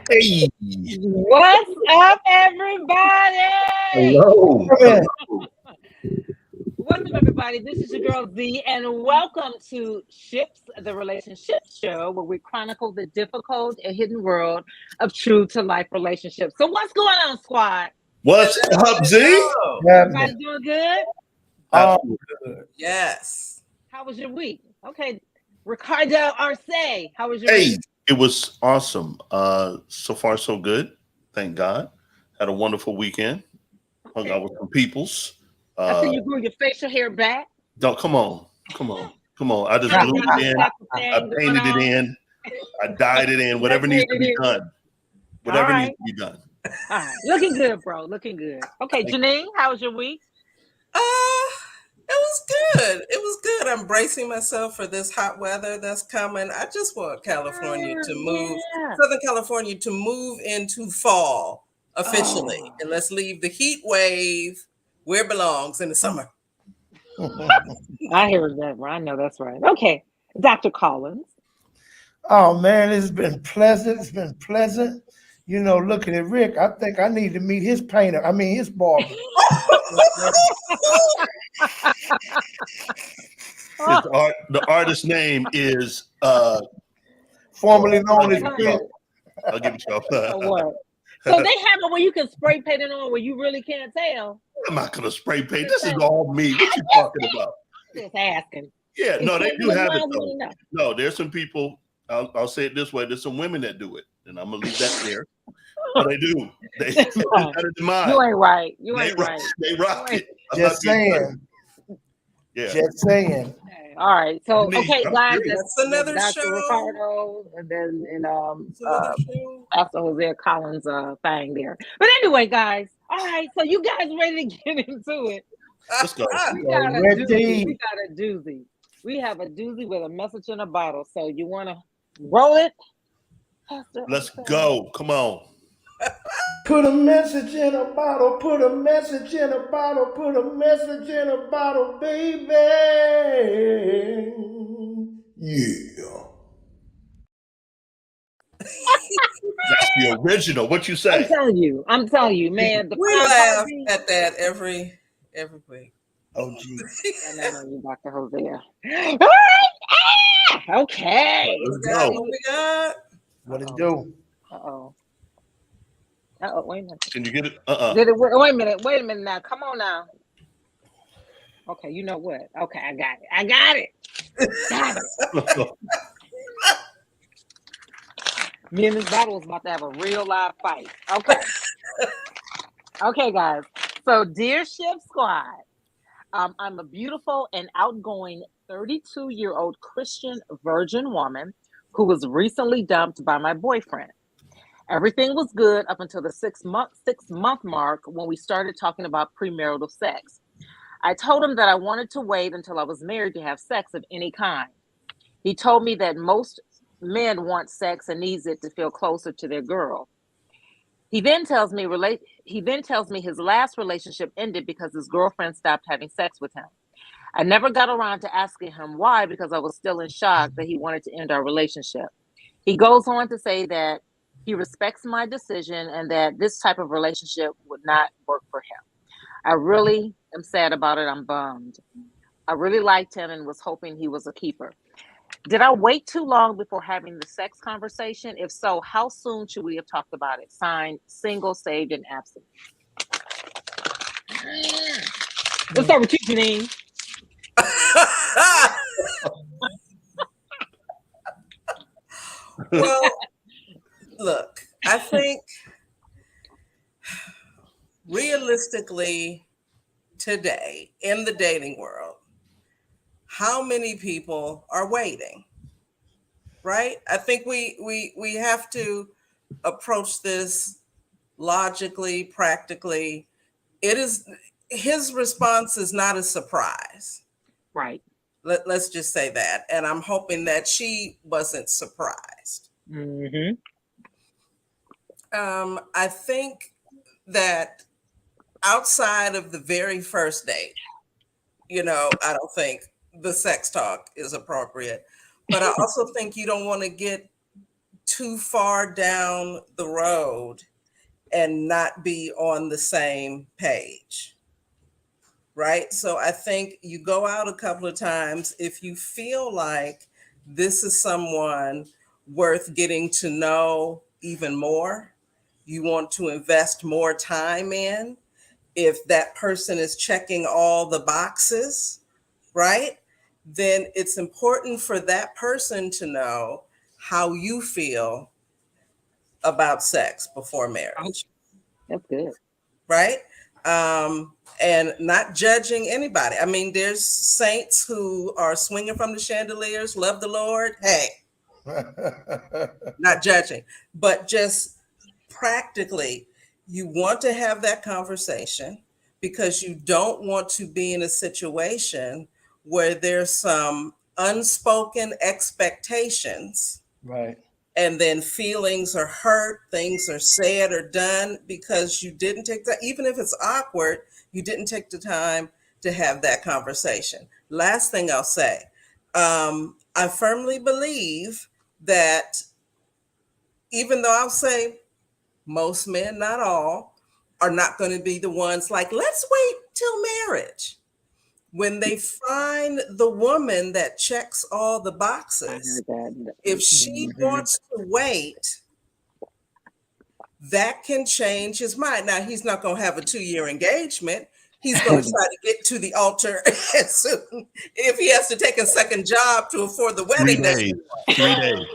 Hey, What's up, everybody? hello. What's up, everybody? This is your girl Z, and welcome to Ships, the relationship show, where we chronicle the difficult and hidden world of true to life relationships. So, what's going on, squad? What's up, Z? Everybody doing good? Absolutely. Yes. How was your week? Okay, Ricardo Arce, how was your Hey, week? it was awesome. So far so good. Thank God. Had a wonderful weekend. Hung out with some peoples. I see Uh, you grew your facial hair back. don't come on, come on, come on. I just Got glued it in. got the I thing going painted it on. in. I dyed it in. Whatever needs to be Decorated it. done. All Whatever needs right. to be done. All right. Looking good, bro. Looking good. Okay, Janine, how was your week? It was good. It was good. I'm bracing myself for this hot weather that's coming. I just want California to move, Yeah. Southern California to move into fall officially. Oh. And let's leave the heat wave where it belongs in the summer. I hear that. I know that's right. Okay. Dr. Collins. Oh man, it's been pleasant. It's been pleasant. You know, looking at Rick, I think I need to meet his painter. I mean, his barber. The artist's name is Formerly known as I'll give it Rick. y'all. I'll give it y'all. So what? So they have it where you can spray paint it on where you really can't tell. I'm not gonna spray paint. This is all me. What you talking about? Just asking. Yeah, no, they It's do have it wild, though. we know. No, there's some people. I'll say it this way: there's some women that do it, and I'm gonna leave that there. But they do. They That's fine. better than mine. You ain't right. You They ain't rock, right. they rock it. I'm Just not being saying. funny. Yeah. Just saying. Okay. All right. So Denise, okay, I'm guys, serious. That's another Dr. show. Ricardo and then It's another show. Pastor Jose Collins thing there. But anyway, guys, all right, so you guys ready to get into it? Let's go. We got a Ready. doozy. We got a doozy. We have a doozy with a message in a bottle. So you want to roll it, Pastor? Let's Jose? go. Come on. Put a message in a bottle, put a message in a bottle, put a message in a bottle, baby. Yeah. That's the original. What you I'm say? telling you, man. The We prime laugh party. at that every week. Oh, gee. And I know you, Dr. Jose. All right. Okay. Let's Got go. what we got? What it do? Uh-oh. Uh-oh, wait a minute. Can you get it? Did it work? Wait a minute now. Come on now. Okay, you know what? Okay, I got it. Got it. Me and this bottle was about to have a real live fight. Okay. Okay, guys. So, dear Ship Squad, I'm a beautiful and outgoing 32-year-old Christian virgin woman who was recently dumped by my boyfriend. Everything was good up until the six month mark when we started talking about premarital sex. I told him that I wanted to wait until I was married to have sex of any kind. He told me that most men want sex and needs it to feel closer to their girl. He then tells me his last relationship ended because his girlfriend stopped having sex with him. I never got around to asking him why because I was still in shock that he wanted to end our relationship. He goes on to say that he respects my decision and that this type of relationship would not work for him. I really am sad about it. I'm bummed. I really liked him and was hoping he was a keeper. Did I wait too long before having the sex conversation? If so, how soon should we have talked about it? Signed, single, saved, and absent. Let's start with you, Janine. Well, look, I think realistically today in the dating world, how many people are waiting? Right? I think we have to approach this logically, practically. It is his response is not a surprise. Right. Let's just say that. And I'm hoping that she wasn't surprised. Mm-hmm. I think that outside of the very first date, I don't think the sex talk is appropriate. But I also think you don't want to get too far down the road and not be on the same page. Right? So I think you go out a couple of times. If you feel like this is someone worth getting to know even more, you want to invest more time in, if that person is checking all the boxes, right? Then it's important for that person to know how you feel about sex before marriage. That's good. Right? And not judging anybody. I mean, there's saints who are swinging from the chandeliers, love the Lord. Hey, not judging, but just practically, you want to have that conversation because you don't want to be in a situation where there's some unspoken expectations. Right. And then feelings are hurt, things are said or done because you didn't take that, even if it's awkward, you didn't take the time to have that conversation. Last thing I'll say, I firmly believe that even though I'll say most men, not all, are not going to be the ones like, let's wait till marriage. When they find the woman that checks all the boxes, if she wants to wait, that can change his mind. Now, he's not going to have a 2-year engagement. He's going to try to get to the altar as soon. If he has to take a second job to afford the 3 wedding days. 3 days.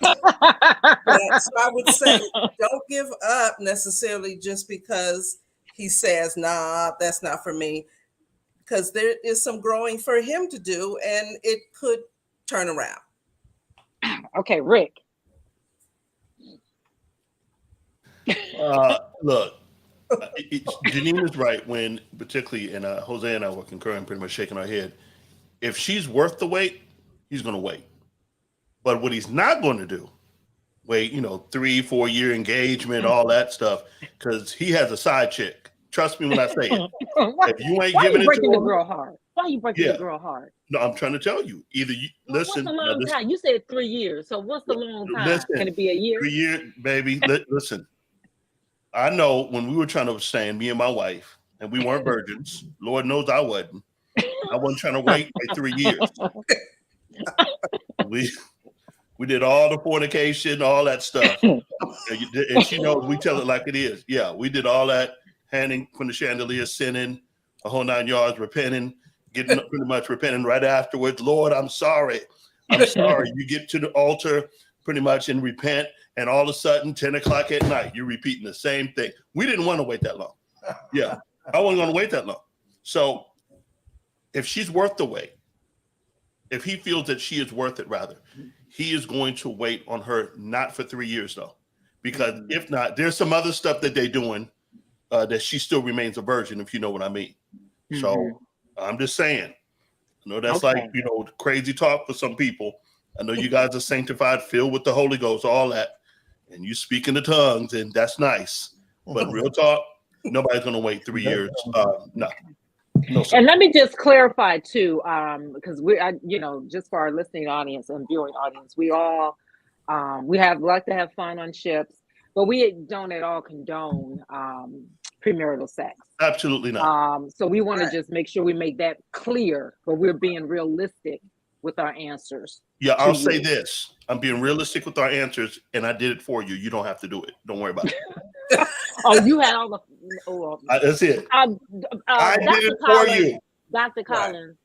right? So I would say don't give up necessarily just because he says, nah, that's not for me. Because there is some growing for him to do, and it could turn around. Okay, Rick. Look, Janine is right when, particularly, and Jose and I were concurring, pretty much shaking our head. If she's worth the wait, he's going to wait. But what he's not going to do, wait, 3-4 year engagement, all that stuff, because he has a side chick. Trust me when I say it. If you ain't Why giving you it breaking to the him, girl heart? Why you breaking the girl heart? No, I'm trying to tell you. Either you listen. What's a long time? You said 3 years. So what's the long time? Listen, Can it be a year? 3 years, baby. Listen. I know when we were trying to abstain, me and my wife, and we weren't virgins. Lord knows I wasn't. I wasn't trying to wait 3 years. We did all the fornication, all that stuff. And she knows we tell it like it is. Yeah, we did all that, hanging from the chandelier, sinning, a whole 9 yards, repenting, getting up pretty much repenting right afterwards. Lord, I'm sorry. I'm sorry. You get to the altar pretty much and repent, and all of a sudden, 10 o'clock at night, you're repeating the same thing. We didn't want to wait that long. Yeah, I wasn't going to wait that long. So if she's worth the wait, if he feels that she is worth it, rather, he is going to wait on her, not for 3 years, though. Because if not, there's some other stuff that they're doing that she still remains a virgin, if you know what I mean. Mm-hmm. So I'm just saying, that's like, crazy talk for some people. I know you guys are sanctified, filled with the Holy Ghost, all that. And you speak in the tongues, and that's nice. But real talk, nobody's going to wait 3 years. No. No, and let me just clarify too, because just for our listening audience and viewing audience, we all like to have fun on ships, but we don't at all condone premarital sex. Absolutely not. So we want to just make sure we make that clear, but we're being realistic with our answers. Yeah, I'll say this: I'm being realistic with our answers, and I did it for you. You don't have to do it. Don't worry about it. Oh, you had all the. That's it. I did it for you, Dr. Collins.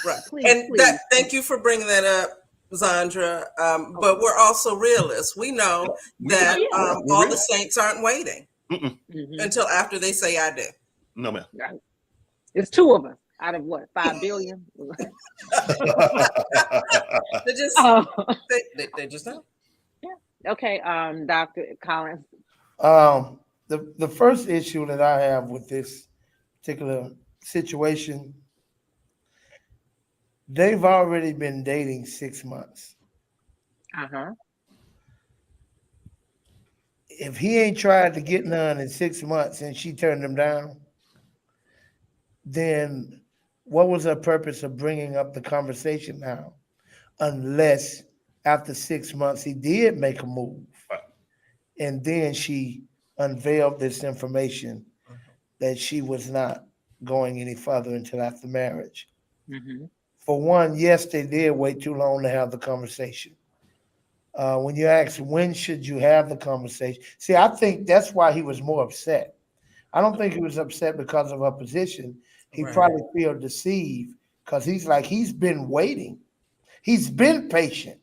Right. Please. Thank you for bringing that up, Zandra. But we're also realists. We know that all the saints aren't waiting until after they say "I do." No, ma'am. It's 2 of us out of what, 5 billion? They just don't. Yeah. Okay. Dr. Collins. The first issue that I have with this particular situation, they've already been dating 6 months. If he ain't tried to get none in 6 months and she turned him down, then what was her purpose of bringing up the conversation now? Unless after 6 months, he did make a move. Right. And then she unveiled this information that she was not going any further until after marriage. Mhm. For one, yes, they did wait too long to have the conversation. When you ask when should you have the conversation, see, I think that's why he was more upset. I don't think he was upset because of her position. He Right. probably feel deceived because he's like, he's been waiting. He's been patient.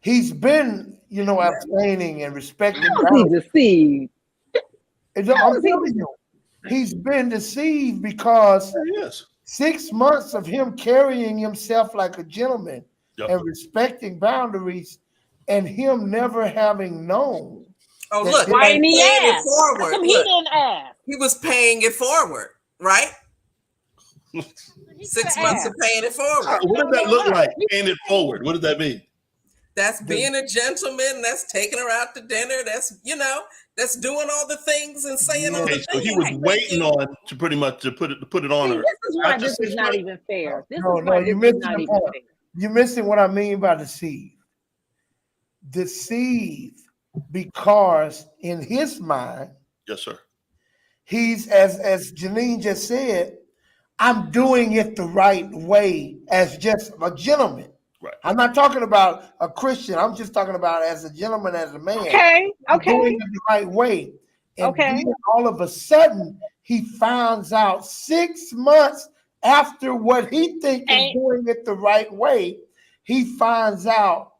He's been, abstaining and respecting How is he boundaries. deceived? I'm How is he telling you, he's been deceived because Yes. 6 months of him carrying himself like a gentleman Yep. and respecting boundaries, and him never having known. Oh, that look, this- Why ain't he paying it asked? How forward. come he Look, didn't ask? he was paying it forward, right? He 6 coulda months of asked. paying it forward. What does that look like? Paying it forward. What does that mean? That's being a gentleman. That's taking her out to dinner. That's, that's doing all the things and saying all Okay, the so things. he was waiting on to pretty much to put it on See, her. this is why After this 6 is not months? even fair. This No, is why you're this is missing not the even point. fair. You're missing what I mean by deceive. Deceive because in his mind, Yes, sir. he's as Janine just said, I'm doing it the right way as just a gentleman. Right. I'm not talking about a Christian. I'm just talking about as a gentleman, as a man. Okay, I'm doing okay, it the right way. And Okay. then all of a sudden, he finds out 6 months after what he thinks is Ain't- doing it the right way, he finds out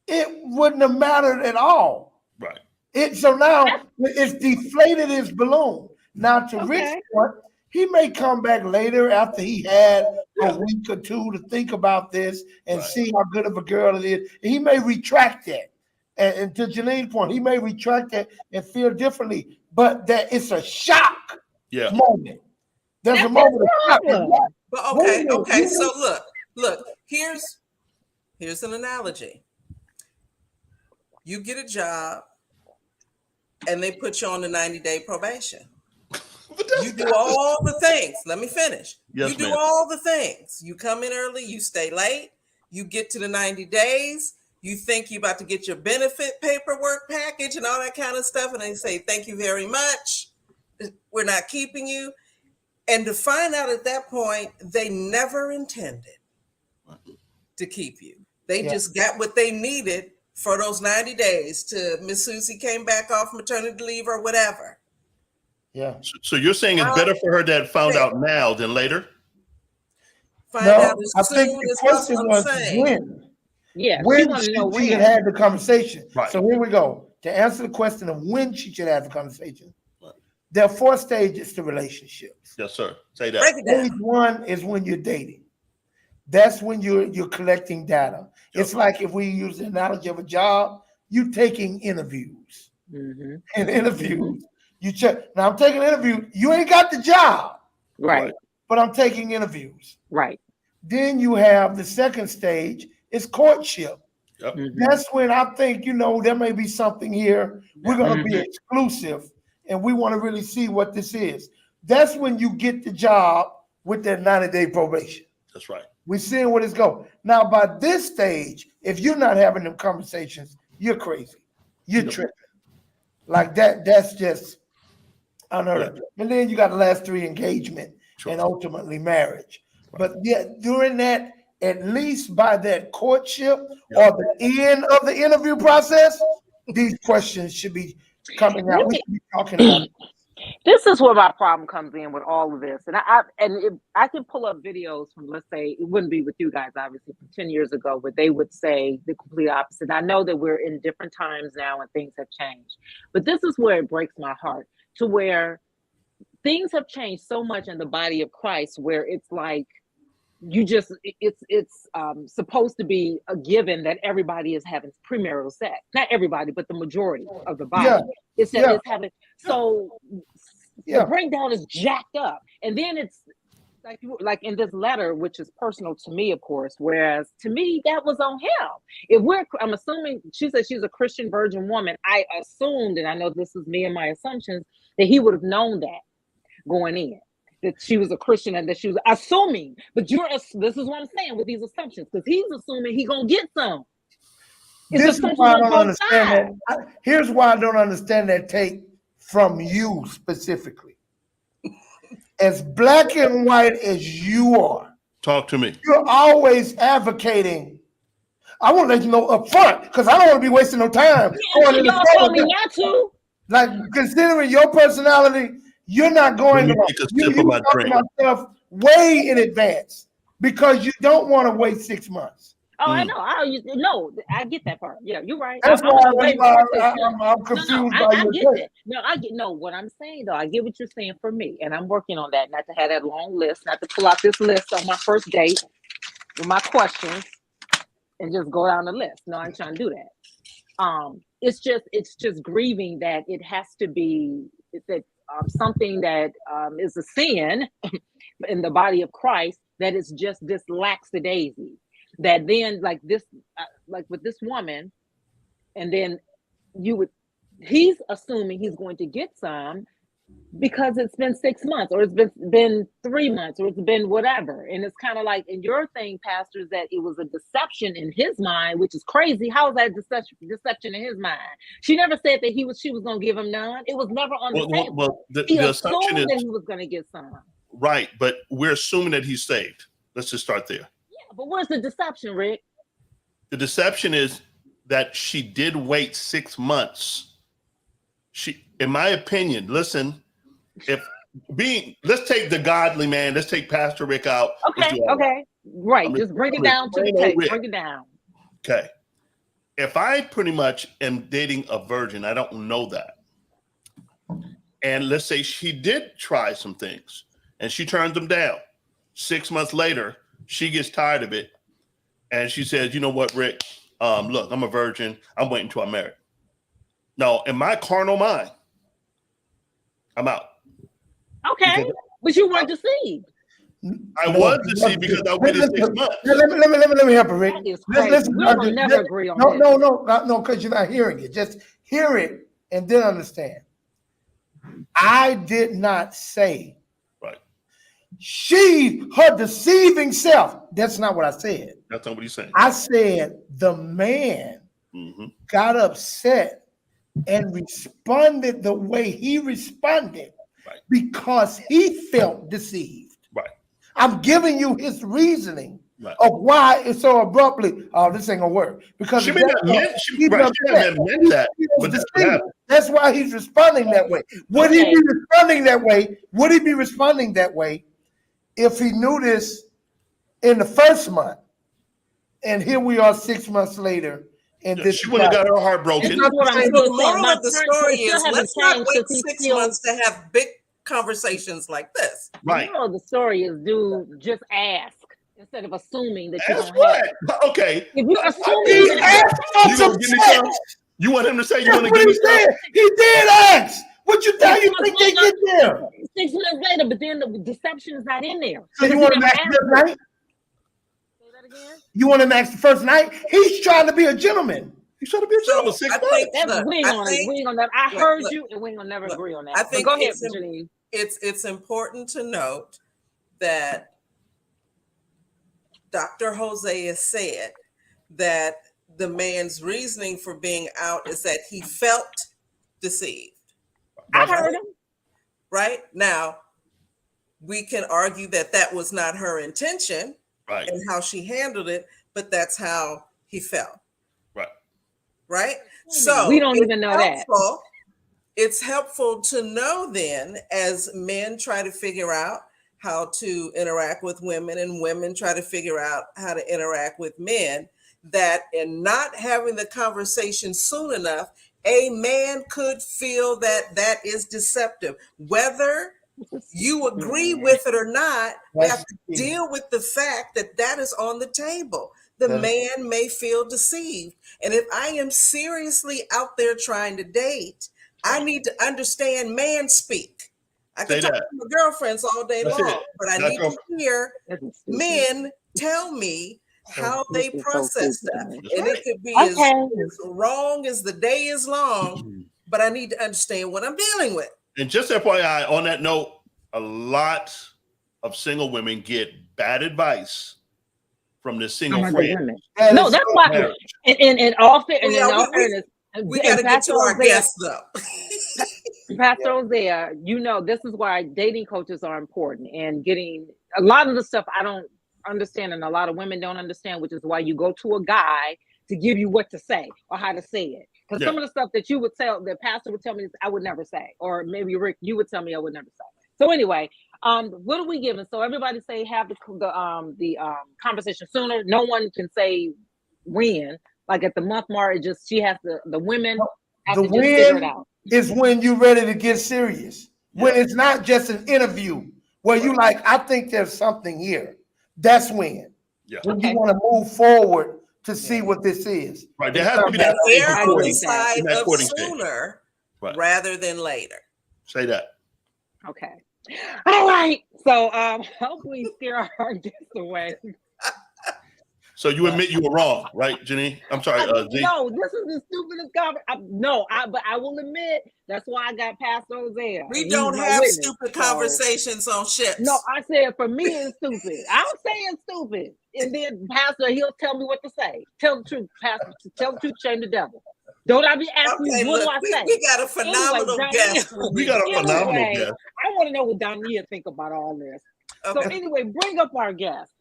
it wouldn't have mattered at all. Right. So now it's deflated his balloon. Now to Rick's Okay. point, he may come back later after he had a week or two to think about this and Right. see how good of a girl it is. And he may retract that. And to Janine's point, he may retract that and feel differently. But that it's a shock Yeah. moment. There's a That's moment of shock. problem. But Wait a okay, minute, okay. you- So look, here's an analogy. You get a job and they put you on the 90-day probation. You do all the things. Let me finish. Yes, You do ma'am. all the things. You come in early, you stay late, you get to the 90 days, you think you're about to get your benefit paperwork package and all that kind of stuff, and they say, thank you very much. We're not keeping you. And to find out at that point, they never intended to keep you. They just got what they needed for those 90 days to Miss Susie came back off maternity leave or whatever. Yeah. So you're saying it's better for her that found out now than later? Find out I as think soon the as question possible. was I'm saying. when. Yeah, she When want to know she when. had had the conversation. Right. So here we go. To answer the question of when she should have the conversation, Right. there are 4 stages to relationships. Yes, sir. Say that. Break it down. Stage 1 is when you're dating. That's when you're collecting data. It's like if we use the analogy of a job, you taking interviews. Mhm. And interviews, you check. Now I'm taking an interview. You ain't got the job, Right, but I'm taking interviews. right. Then you have the second stage, is courtship. Yep. Mhm. That's when I think, there may be something here. We're going to be exclusive and we want to really see what this is. That's when you get the job with that 90-day probation. That's right. We're seeing where it's go. Now, by this stage, if you're not having them conversations, you're crazy. You're tripping. Like that's just unheard of. And then you got the last 3, engagement and ultimately marriage. But during that, at least by that courtship or the end of the interview process, these questions should be coming out. We should be talking about it. This is where my problem comes in with all of this, and I can pull up videos from, let's say, it wouldn't be with you guys, obviously, from 10 years ago, where they would say the complete opposite. I know that we're in different times now and things have changed, but this is where it breaks my heart, to where things have changed so much in the body of Christ, where it's like it's supposed to be a given that everybody is having premarital sex. Not everybody, but the majority of the body. It's having. So the breakdown is jacked up, and then it's like in this letter, which is personal to me, of course. Whereas to me, that was on him. I'm assuming she said she's a Christian virgin woman. I assumed, and I know this is me and my assumptions, that he would have known that going in, that she was a Christian and that she was assuming. But this is what I'm saying with these assumptions, because he's assuming he gonna get some. It's This is essential why I on don't both understand sides. that. Here's why I don't understand that take from you specifically. As black and white as you are, Talk to me. you're always advocating. I want to let you know up front because I don't want to be wasting no time Yeah, going until in the y'all told me not to. Like considering your personality, you're not going Let me to take a you sip of my talking drink. about stuff way in advance because you don't want to wait 6 months. Oh, I know. I get that part. Yeah, you're right. That's I'm gonna wait why for 6 months. I'm No, confused I by your get take. that. No, I get no. What I'm saying though, I get what you're saying for me, and I'm working on that. Not to have that long list, not to pull out this list on my first date with my questions and just go down the list. No, I'm trying to do that. It's just grieving that it has to be that something that is a sin in the body of Christ, that is just this lackadaisy. That then, like this, like with this woman, and then he's assuming he's going to get some because it's been 6 months, or it's been 3 months, or it's been whatever. And it's kind of like, in your thing, Pastor, is that it was a deception in his mind, which is crazy. How is that deception in his mind? She never said that she was going to give him none. It was never on the table. Well, He the assumption assumed is that he was going to get some. right, but we're assuming that he's saved. Let's just start there. Yeah, but where's the deception, Rick? The deception is that she did wait 6 months. She, in my opinion, listen, let's take the godly man, let's take Pastor Rick out. Okay. Right. Just bring it down to the tape. Bring it down. Okay. If I pretty much am dating a virgin, I don't know that. And let's say she did try some things and she turns them down. 6 months later, she gets tired of it. And she says, you know what, Rick? Look, I'm a virgin. I'm waiting until I'm married. No, in my carnal mind, I'm out. Okay, but you weren't deceived. I was deceived because I waited 6 months. Let me help you, Rick. That is crazy. We will never agree on this. No, because you're not hearing it. Just hear it and then understand. I did not say Right. her deceiving self. That's not what I said. That's not what he's saying. I said the man got upset and responded the way he responded because he felt deceived. Right. I'm giving you his reasoning of why it's so abruptly. Oh, this ain't gonna work because she may not meant that. But that's why he's responding that way. Would he be responding that way? Would he be responding that way if he knew this in the first month? And here we are 6 months later. And she would have got her heart broken. The moral of the story is, let's not wait 6 months to have big conversations like this. Right. The moral of the story is, dude, just ask instead of assuming that you ask don't have it. Okay. If you assuming you gonna give me some? You want him to say you want to give me some? He did ask. What you think they get there? 6 months later, but then the deception is not in there. So you want him to ask the first night? Say that again? You want him to ask the first night? He's trying to be a gentleman. He's trying to be a gentleman. 6 months. We ain't gonna never. I heard you, and we ain't gonna never agree on that. I think go ahead, Janine. It's important to note that Dr. Jose has said that the man's reasoning for being out is that he felt deceived. I heard him. Right? Now, we can argue that that was not her intention and how she handled it, but that's how he felt. Right? So we don't even know that. It's helpful to know then, as men try to figure out how to interact with women and women try to figure out how to interact with men, that in not having the conversation soon enough, a man could feel that that is deceptive. Whether you agree with it or not, we have to deal with the fact that that is on the table. The man may feel deceived. And if I am seriously out there trying to date, I need to understand man speak. I can talk to my girlfriends all day long, but I need to hear men tell me how they process stuff. And it could be as wrong as the day is long, but I need to understand what I'm dealing with. And just FYI, on that note, a lot of single women get bad advice from the From single other friend. women. That No, is that's so why. Marriage. In all fair, and in Yeah, all fairness, we and got to get to our guests though. Pastor Hosea, you know, this is why dating coaches are important, and getting a lot of the stuff I don't understand, and a lot of women don't understand, which is why you go to a guy to give you what to say or how to say it. Because Yeah. some of the stuff that you would tell, the pastor would tell me, I would never say, or maybe Rick, you would tell me I would never say. So anyway, what are we giving? So everybody say have the conversation sooner. No one can say when, like at the month mark. It just she has to. The women have The to just figure it win out. is when you're ready to get serious. When Yeah. it's not just an interview where you like, I think there's something here. That's when. Yeah. When Okay. you want to move forward to see what this is. Right. There has to be that And stage they're I on agree the recording. with that. side In that of courting stage. sooner Right. rather than later. Say that. Okay. All right. So hopefully scare our guests away. So you admit you were wrong, right, Jenny? I'm sorry, Z. No, this is the stupidest conversation. But I will admit that's why I got Pastor Hosea. We and don't he's my have witness. stupid So, conversations on ships. no, I said for me it's stupid. I'm saying stupid, and then Pastor he'll tell me what to say. Tell the truth, Pastor. Tell the truth, shame the devil. Don't I be asking Okay, you what look, do I say? we got a phenomenal Anyway, guest. We got a phenomenal Anyway, guest. I want to know what Dawnia think about all this. So Okay. anyway, bring up our guest.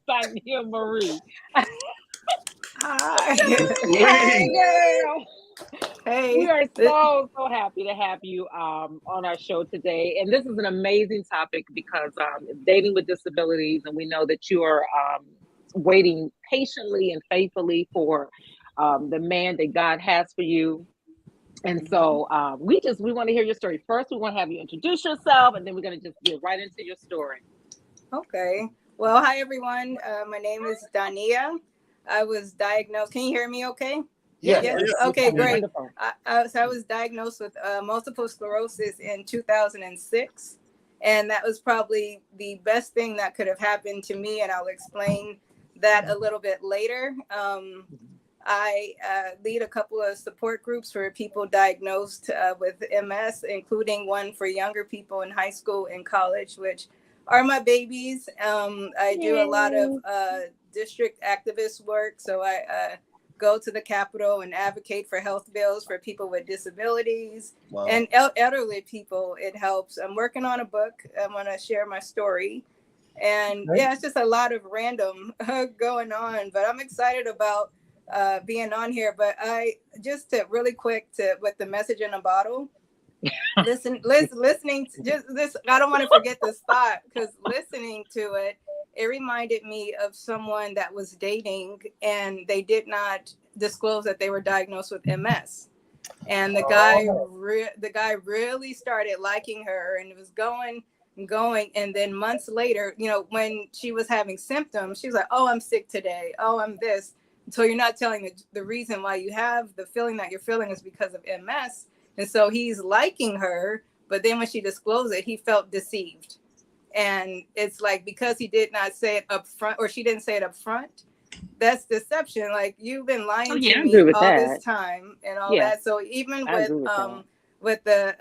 Dawnia Marie. Hi. Hey, girl. Hey. We are so happy to have you on our show today. And this is an amazing topic because dating with disabilities, and we know that you are waiting patiently and faithfully for the man that God has for you. And so we want to hear your story. First, we want to have you introduce yourself, and then we're going to just get right into your story. Okay. Well, hi, everyone. My name is Dawnia. I was diagnosed. Can you hear me okay? Yeah. Yes. Yeah. Okay, great. Wonderful. I was diagnosed with multiple sclerosis in 2006. And that was probably the best thing that could have happened to me. And I'll explain that a little bit later. I lead a couple of support groups for people diagnosed with MS, including one for younger people in high school and college, which are my babies. I do a lot of district activist work. So I go to the Capitol and advocate for health bills for people with disabilities and elderly people. It helps. I'm working on a book. I want to share my story. And yeah, it's just a lot of random going on, but I'm excited about being on here. But I just to really quick to with the message in a bottle. Listening to just this, I don't want to forget this thought because listening to it, it reminded me of someone that was dating and they did not disclose that they were diagnosed with MS. And the guy really started liking her, and it was going. And then months later, when she was having symptoms, she was like, "Oh, I'm sick today. Oh, I'm this." So you're not telling the reason why you have the feeling that you're feeling is because of MS. And so he's liking her, but then when she disclosed it, he felt deceived. And it's like, because he did not say it up front, or she didn't say it up front, that's deception. Like, you've been lying to me all this time and all that. So even with the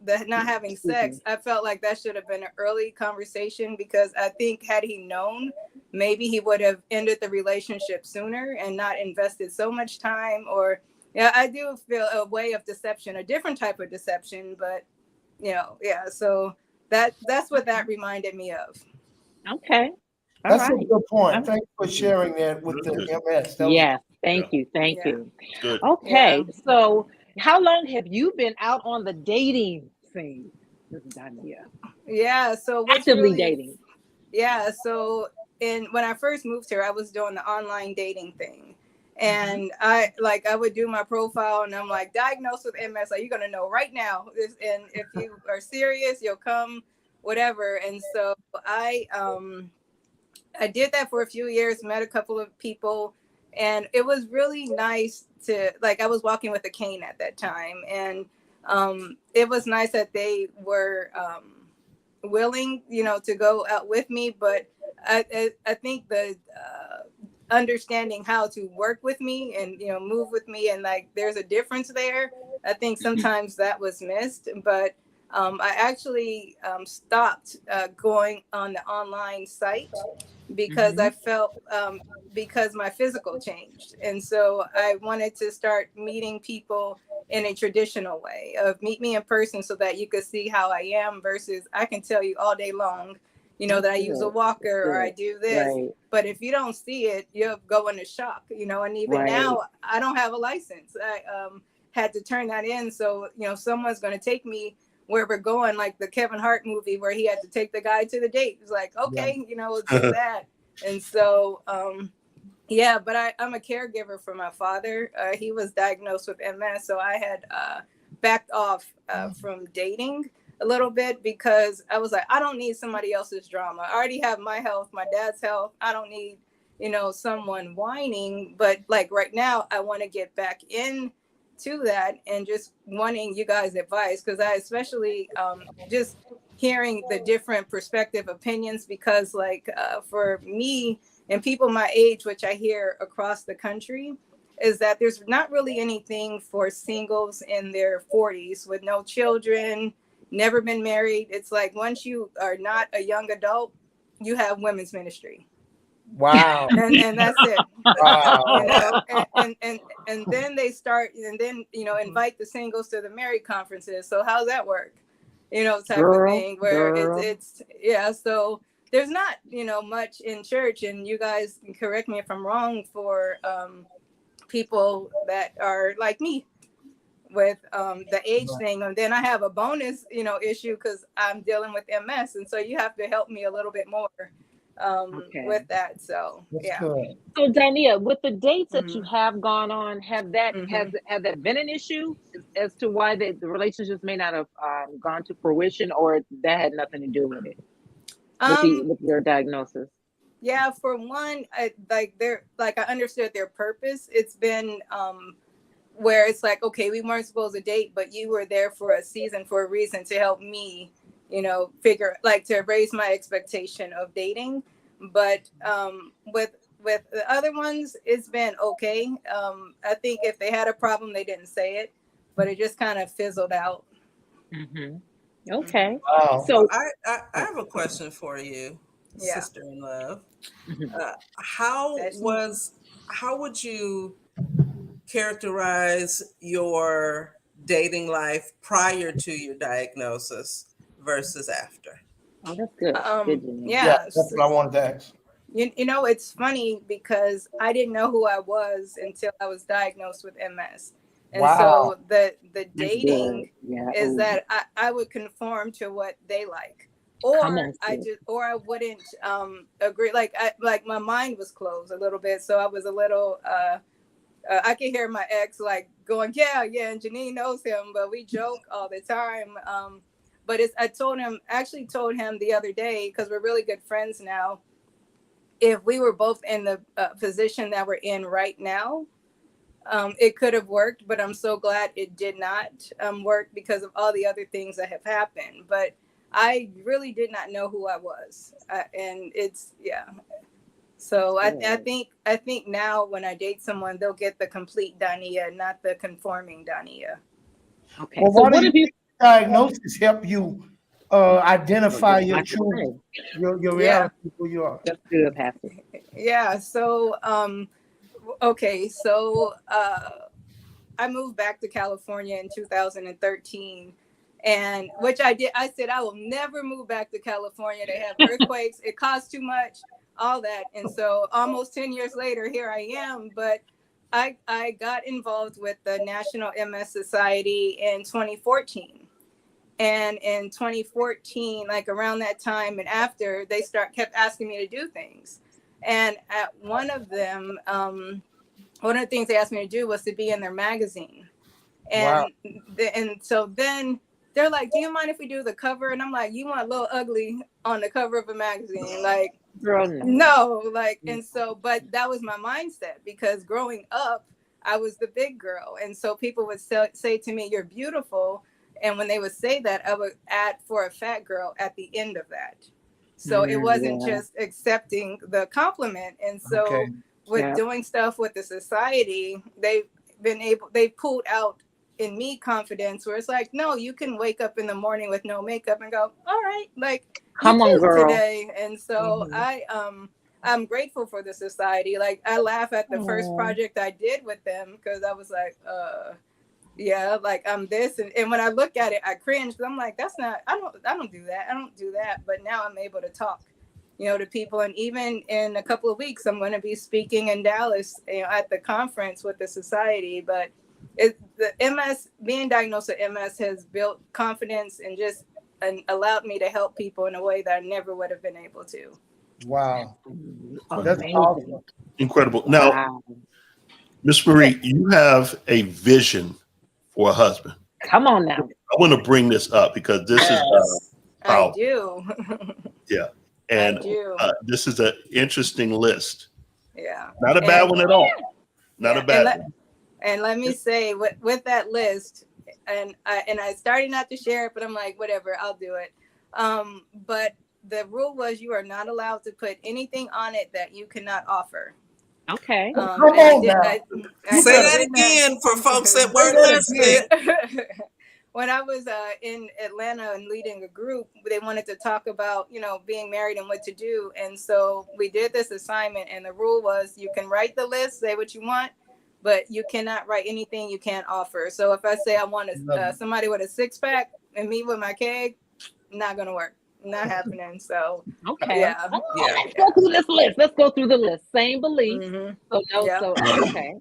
not having sex, I felt like that should have been an early conversation, because I think had he known, maybe he would have ended the relationship sooner and not invested so much time. Or yeah, I do feel a way of deception, a different type of deception, but so that's what that reminded me of. Okay. That's a good point. Thanks for sharing that with the MS. Yes, thank you. Good. Okay, so how long have you been out on the dating scene? This is Dawnia. Yeah, so Actively dating. Yeah, so when I first moved here, I was doing the online dating thing. And I would do my profile and I'm like, diagnosed with MS, like, you're gonna know right now. And if you are serious, you'll come, whatever. And so I did that for a few years, met a couple of people, and it was really nice to, like, I was walking with a cane at that time. And it was nice that they were willing, to go out with me. But I think the understanding how to work with me and move with me, and like there's a difference there. I think sometimes that was missed. But I actually stopped going on the online site because I felt because my physical changed. And so I wanted to start meeting people in a traditional way of meet me in person so that you could see how I am versus I can tell you all day long, that I use a walker or I do this. Right. But if you don't see it, you'll go into shock, and even Right. now I don't have a license. I had to turn that in. So, someone's going to take me where we're going, like the Kevin Hart movie where he had to take the guy to the date. It's like, okay, we'll do that. And so, yeah, but I'm a caregiver for my father. He was diagnosed with MS. So I had backed off from dating a little bit because I was like, I don't need somebody else's drama. I already have my health, my dad's health. I don't need, someone whining. But like right now, I want to get back in to that and just wanting you guys' advice because I especially just hearing the different perspective opinions because like for me and people my age, which I hear across the country, is that there's not really anything for singles in their 40s with no children, never been married. It's like once you are not a young adult, you have women's ministry. Wow. And that's it. Wow. And then they start and then invite the singles to the married conferences. So how's that work? Type of thing where it's yeah. So there's not much in church, and you guys can correct me if I'm wrong for people that are like me with the age thing. And then I have a bonus issue because I'm dealing with MS, and so you have to help me a little bit more with that. So yeah. So Dawnia, with the dates that you have gone on, have that been an issue as to why the relationships may not have gone to fruition, or that had nothing to do with it with your diagnosis? Yeah, for one, I understood their purpose. It's been where it's like, okay, we weren't supposed to date, but you were there for a season for a reason to help me, figure to raise my expectation of dating. But with the other ones, it's been okay. I think if they had a problem, they didn't say it, but it just kind of fizzled out. Okay. Wow. So I have a question for you, Yeah. sister in love. How would you characterize your dating life prior to your diagnosis versus after? Oh, that's good. Yeah, that's what I wanted to ask. It's funny because I didn't know who I was until I was diagnosed with MS. And so the dating is that I would conform to what they like, or I wouldn't agree. Like my mind was closed a little bit, so I was a little. I could hear my ex like going, yeah, and Janine knows him, but we joke all the time. But I told him the other day because we're really good friends now. If we were both in the position that we're in right now, it could have worked, but I'm so glad it did not work because of all the other things that have happened. But I really did not know who I was. And it's, yeah. So I think now when I date someone, they'll get the complete Dawnia, not the conforming Dawnia. Okay. Well, So what if diagnosis help you identify your true, your reality, who you are? That's good, Pastor. Yeah. So, okay. So I moved back to California in 2013. And which I did. I said, I will never move back to California. They have earthquakes. It costs too much, all that. And so almost 10 years later, here I am. But I got involved with the National MS Society in 2014. And in 2014, like around that time and after, they kept asking me to do things. And at one of them, one of the things they asked me to do was to be in their magazine. And and so then they're like, do you mind if we do the cover? And I'm like, you want Little Ugly on the cover of a magazine? Like, girl, no, like, and so, but that was my mindset because growing up, I was the big girl. And so people would say to me, you're beautiful. And when they would say that, I would add for a fat girl at the end of that. So it wasn't just accepting the compliment. And so with doing stuff with the society, they pulled out in me confidence where it's like, no, you can wake up in the morning with no makeup and go, all right, like, come on, girl, today. And so I'm grateful for the society. Like I laugh at the first Aw. project I did with them because I was like, yeah, like I'm this, and when I look at it, I cringe because I'm like, that's not. I don't do that. I don't do that. But now I'm able to talk, to people, and even in a couple of weeks, I'm going to be speaking in Dallas, at the conference with the society. But the MS, being diagnosed with MS, has built confidence and allowed me to help people in a way that I never would have been able to. Wow. That's Amazing. awesome. Incredible. Now, Wow. Miss Marie, you have a vision for a husband. Come on now. I want to bring this up because this is Yes. I powerful. do. Yeah. And I do. this is an interesting list. Yeah. Not a bad And- one at all. Not Yeah, a bad one. And let me say, with that list, and I started not to share it, but I'm like, whatever, I'll do it. But the rule was you are not allowed to put anything on it that you cannot offer. Okay. Come And on now. I Say did that that. again for folks that Say weren't that listening. When I was in Atlanta and leading a group, they wanted to talk about, being married and what to do. And so we did this assignment, and the rule was you can write the list, say what you want, but you cannot write anything you can't offer. So if I say I want somebody with a 6-pack and me with my keg, not going to work. Not happening. So Okay. yeah. Okay, Yeah. Let's go through this list. Let's go through the list. Same beliefs. Mhm. So no. Yeah. So okay.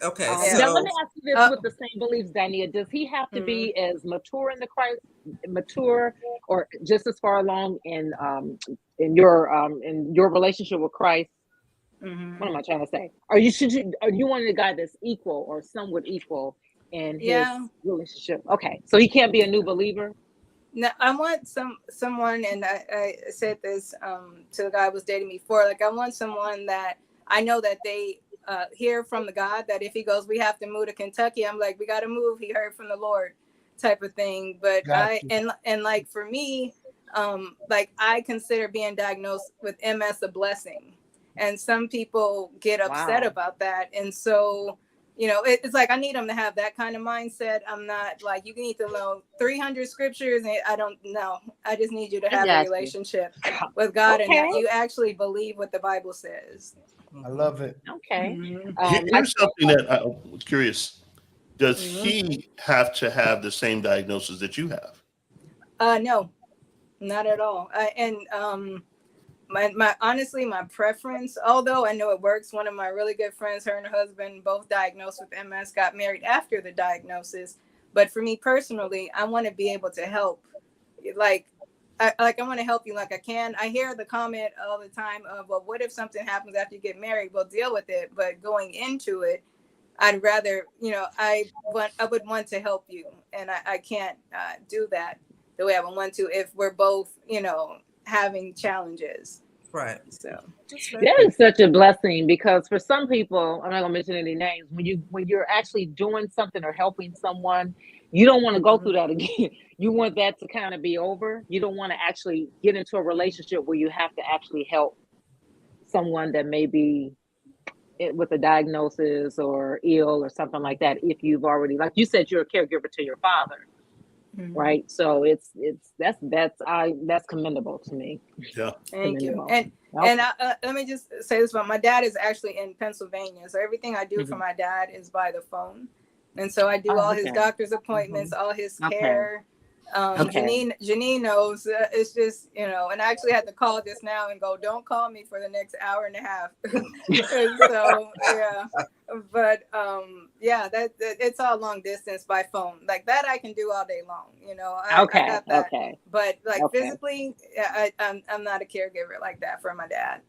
Okay, Yeah. Now let so me ask you this: with the same beliefs, Dawnia, does he have to be as mature in the Christ, mature, or just as far along in your relationship with Christ? Mhm. What am I trying to say? Are you wanting a guy that's equal or somewhat equal in his Yeah. relationship? Okay, so he can't be a new believer. No, I want someone, and I said this to the guy I was dating before. Like, I want someone that I know that they hear from the God. That if he goes, we have to move to Kentucky. I'm like, we got to move. He heard from the Lord, type of thing. But Gotcha. and like for me, like I consider being diagnosed with MS a blessing, and some people get upset Wow. about that, and so. It's like I need them to have that kind of mindset. I'm not like you need to know 300 scriptures, and I don't know. I just need you to have a got you. relationship with God, and that Okay. you actually believe what the Bible says. I love it. Okay. Mhm. Here's something that I was curious. Does Mhm. he have to have the same diagnosis that you have? No, not at all. My honestly, my preference, although I know it works, one of my really good friends, her and her husband, both diagnosed with MS, got married after the diagnosis. But for me personally, I want to be able to help. Like, I want to help you like I can. I hear the comment all the time of, well, what if something happens after you get married? We'll deal with it. But going into it, I'd rather, I would want to help you. And I can't do that the way I would want to if we're both, having challenges. right. So That is such a blessing because for some people, I'm not gonna mention any names. When you're actually doing something or helping someone, you don't want to go through that again. You want that to kind of be over. You don't want to actually get into a relationship where you have to actually help someone that may be with a diagnosis or ill or something like that. If you've already, like you said, you're a caregiver to your father, right? So that's commendable to me. Yeah. thank you. Commendable. And Okay. let me just say this one. My dad is actually in Pennsylvania, so everything I do for Mhm. my dad is by the phone, and so I do Oh, all his okay. doctor's appointments, all his Okay. care. Okay. Janine knows. It's just and I actually had to call just now and go, don't call me for the next hour and a half. And so yeah, but yeah, that it's all long distance by phone. Like that I can do all day long. I Okay. got that. Okay. But like Okay. physically, I'm not a caregiver like that for my dad.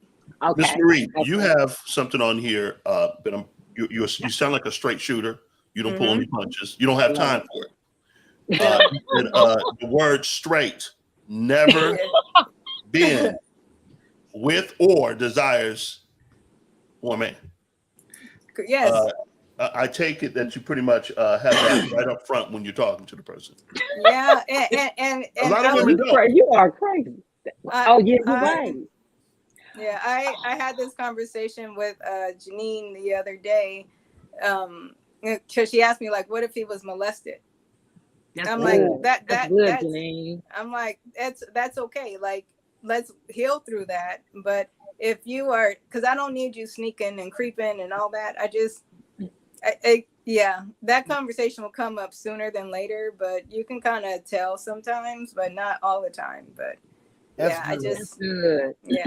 Miss Okay. Marie, you Okay. have something on here, but you sound like a straight shooter. You don't pull any punches. You don't have time for it. And, the word straight, never been with or desires one man. Yes. I take it that you pretty much have that right up front when you're talking to the person. Yeah. And A lot of I women was- don't. You are crazy. Oh yeah, you're right. Yeah, I had this conversation with Janine the other day, because she asked me like, what if he was molested? That's I'm good. like That's good, that's Janine. I'm like that's okay. Like let's heal through that. But if you are, because I don't need you sneaking and creeping and all that. Yeah, that conversation will come up sooner than later, but you can kind of tell sometimes, but not all the time. But That's yeah, I good. just, Good. yeah.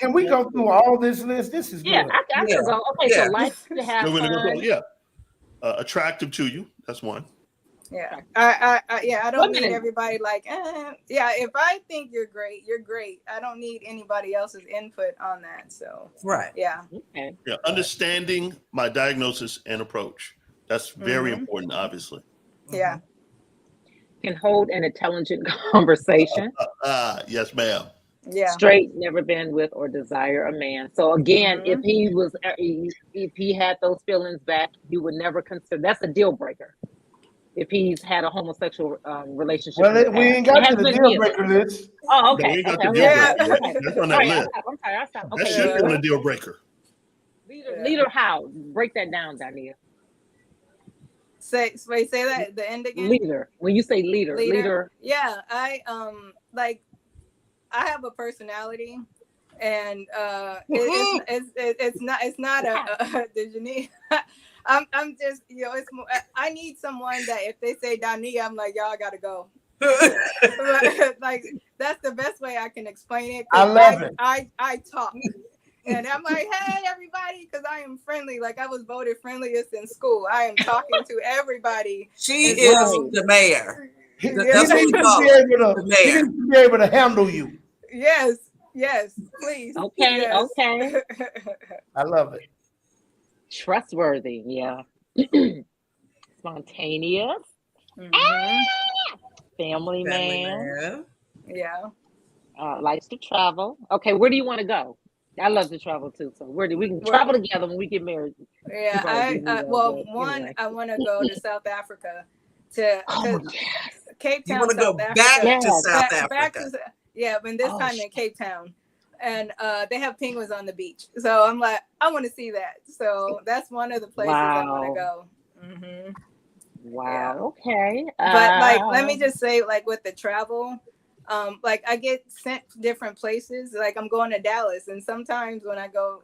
Can we go through all this list? This is Yeah, good. I Yeah. can go. Okay, Yeah. so likes to have We're gonna go fun. through- yeah. Attractive to you. That's one. Yeah, I don't need Women. everybody like, yeah. If I think you're great, you're great. I don't need anybody else's input on that. So Right. yeah, Okay. Yeah. Understanding my diagnosis and approach. That's very Mhm. important, obviously. yeah, Can hold an intelligent conversation. Yes, ma'am. yeah. Straight, never been with or desire a man. So again, Mhm. if he had those feelings back, you would never consider. That's a deal breaker. If he's had a homosexual relationship Well, in the we past, ain't it got has to the been deal healed. breaker list. Oh, No, okay. we ain't got Okay. the deal Yeah. breaker. That's on that All right, list. I stopped. That Okay. should be on Leader, a deal breaker. leader, how? Break that down, Dawnia. Say that the end again. Leader. When you say leader. Yeah, I like I have a personality, and it's not a did you need? I'm just it's more, I need someone that if they say Dawnia, I'm like y'all gotta go. Like that's the best way I can explain it. I love it. I talk. And I'm like, hey, everybody, because I am friendly. Like I was voted friendliest in school. I am talking to everybody. She And is so- the mayor. He That's what needs we to call be it. able The to. mayor. He needs to be able to handle you. Yes, please. Okay, Yes. okay. I love it. Trustworthy, yeah. Spontaneous, Mhm. family Family man, man. Yeah. likes to travel. Okay, where do you want to go? I love to travel too. So where do we can Well- travel together when we get married? Yeah, People are doing that, but anyway. I want to go to South Africa to Oh, because yes. Cape You Town, want to go South Africa. back to Yes. South Back Africa. to yeah, but this Oh, time in Cape Town, and they have penguins on the beach. So I'm like, I want to see that. So that's one of the places I want to Wow. go. Hmm. Wow. Okay. But like, let me just say, like with the travel, like I get sent different places. Like I'm going to Dallas, and sometimes when I go,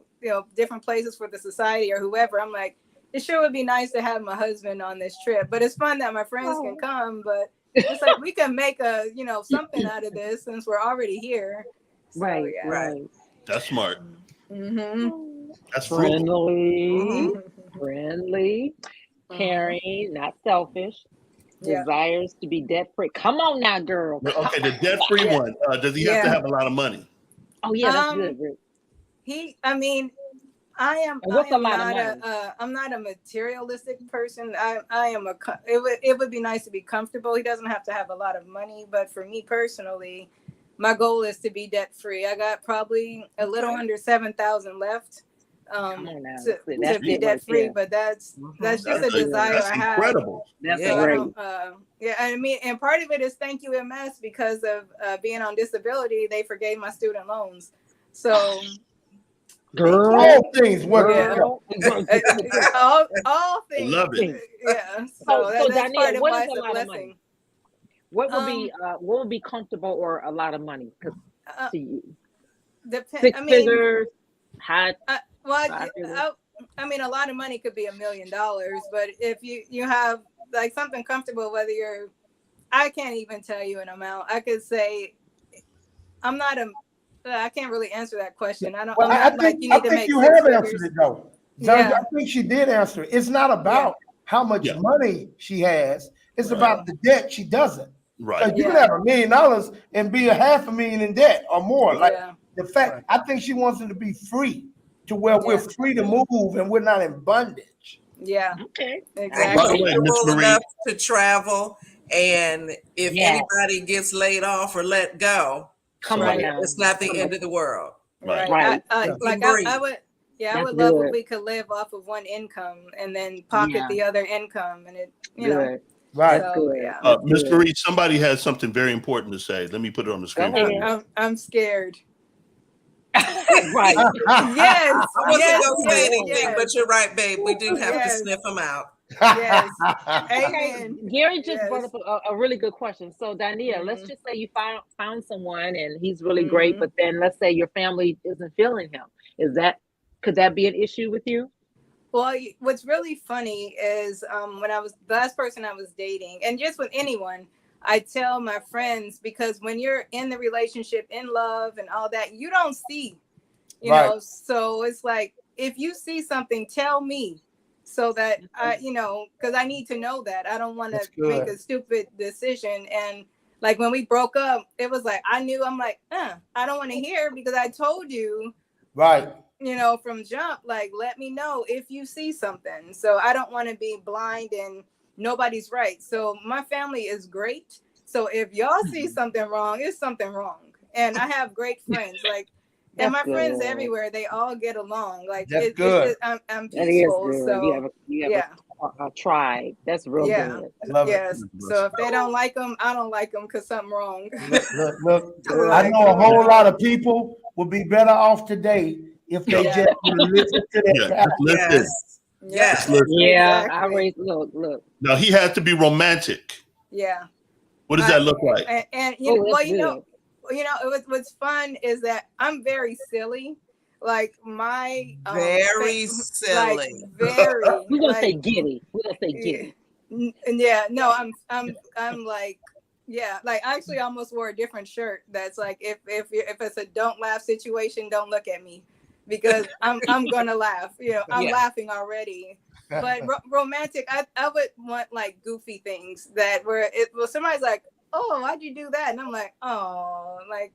different places for the society or whoever, I'm like, it sure would be nice to have my husband on this trip. But it's fun that my friends can come. But it's like we can make a, something out of this since we're already here. So, right, yeah. right. That's smart. Mm-hmm. That's frugal. Friendly, friendly, caring, not selfish. Yeah. Desires to be debt free. Come on now, girl. Okay, the debt-free Yeah. one. Does he have to Yeah. have a lot of money? Oh yeah, that's good. Rick. I am And what's a lot of not money? I'm not a materialistic person. It would be nice to be comfortable. He doesn't have to have a lot of money, but for me personally, my goal is to be debt free. I got probably a little under 7,000 left. Come on now. To That's be it debt right free, there. but that's just a That's desire That's I have. incredible. That's Yeah. So I great. don't, and part of it is thank you MS because of being on disability, they forgave my student loans. So Girl, All things work together. girl. all I things. love it. Yeah. So So that's Dawnia, part of what why is it's a a lot of blessing. money? What would be comfortable or a lot of money? Because to you, six figures, high. A lot of money could be $1 million, but if you have like something comfortable, I can't even tell you an amount. I could say I can't really answer that question. Well, I think you have answered it though. Yeah. I think she did answer it. It's not about how much money she has. It's about the debt she doesn't. Right. Because you can have $1 million and be $500,000 in debt or more. Like the fact, I think she wants it to be free to where we're free to move and we're not in bondage. Yeah. Okay. Exactly. Comfortable enough to travel, and if anybody gets laid off or let go, come on now. It's not the end of the world. Right. I would love if we could live off of one income and then pocket the other income, and it, Right. So, Ms. Marie, somebody has something very important to say. Let me put it on the screen. I'm scared. Right. Yes. I wasn't going to say anything, but you're right, babe. We do have to sniff them out. Yes. Amen. Gary just Yes. brought up a really good question. So, Dawnia, let's Mhm. just say you found someone and he's really great, but then let's say your family isn't feeling him. Could that be an issue with you? Well, what's really funny is when I was the last person I was dating, and just with anyone, I tell my friends, because when you're in the relationship, in love and all that, you don't see, you Right. know, so it's like, if you see something, tell me so that I, because I need to know that. I don't want to That's make good. a stupid decision. And like when we broke up, it was like, I knew, I'm like, I don't want to hear, because I told you, Right. from jump, like, let me know if you see something. So I don't want to be blind and nobody's right. So my family is great. So if y'all see something wrong, it's something wrong. And I have great friends, like, and That's my friends good. everywhere, they all get along. Like, That's it's good. just, I'm That is peaceful. good. So You have yeah, a tribe. That's real yeah, good. Love it. yes. So if they don't like them, I don't like them, because something wrong. Look. I Like, know a whole lot of people would be better off today if they Yeah. just would listen to their Yeah, pastor. just listen. Yes. Listen. Yeah, Exactly. I raised look. Now he has to be romantic. Yeah. What does that look like? And Oh, that's good. what's fun is that I'm very silly. Like my Very silly. like very We're gonna say like giddy. We're gonna say giddy. yeah, no, I'm like, yeah, like I actually almost wore a different shirt that's like, if it's a don't laugh situation, don't look at me, because I'm gonna laugh. I'm Yeah. laughing already. But romantic, I would want like goofy things that somebody's like, oh, why'd you do that? And I'm like, oh, like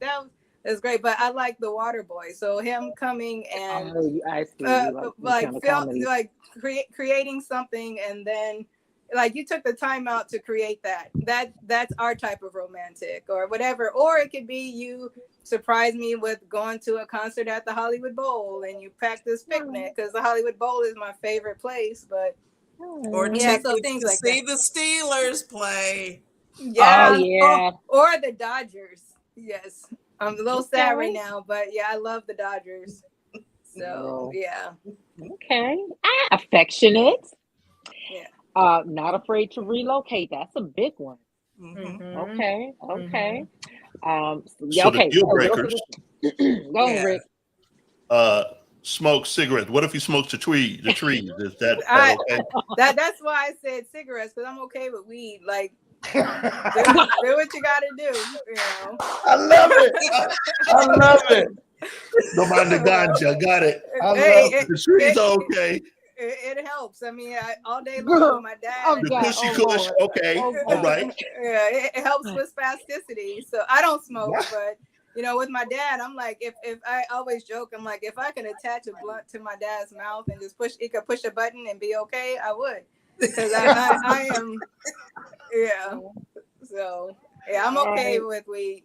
that's great. But I like the Water Boy, so him coming and I see. You like kind of comedy. like creating something, and then like you took the time out to create that's our type of romantic, or whatever. Or it could be you surprise me with going to a concert at the Hollywood Bowl, and you pack this picnic, because the Hollywood Bowl is my favorite place. But Or yeah, tickets so things to like see that. the Steelers play. Yeah. Oh yeah. Or the Dodgers. Yes. I'm a little sad Okay. right now, but yeah, I love the Dodgers. So Oh. yeah. Okay. Affectionate. Yeah. Not afraid to relocate. That's a big one. Mhm. Okay. So the Okay. deal So breakers. Go Yeah. Rick. Smoke cigarettes. What if he smokes the trees? Is that okay? That's why I said cigarettes, because I'm okay with weed. Like, do what you gotta do. I love it. I love it. No mind the ganja. Got it. I Hey, love The trees are okay. it helps. I mean, all day long, my dad. Oh, The God. cushy Oh, kush. Lord. Okay. Oh, All God. right. Yeah, it helps with spasticity. So I don't smoke, but with my dad, I'm like, if I always joke, I'm like, if I could attach a blunt to my dad's mouth and just push a button and be okay, I would, because I am, yeah. So yeah, I'm okay with weed.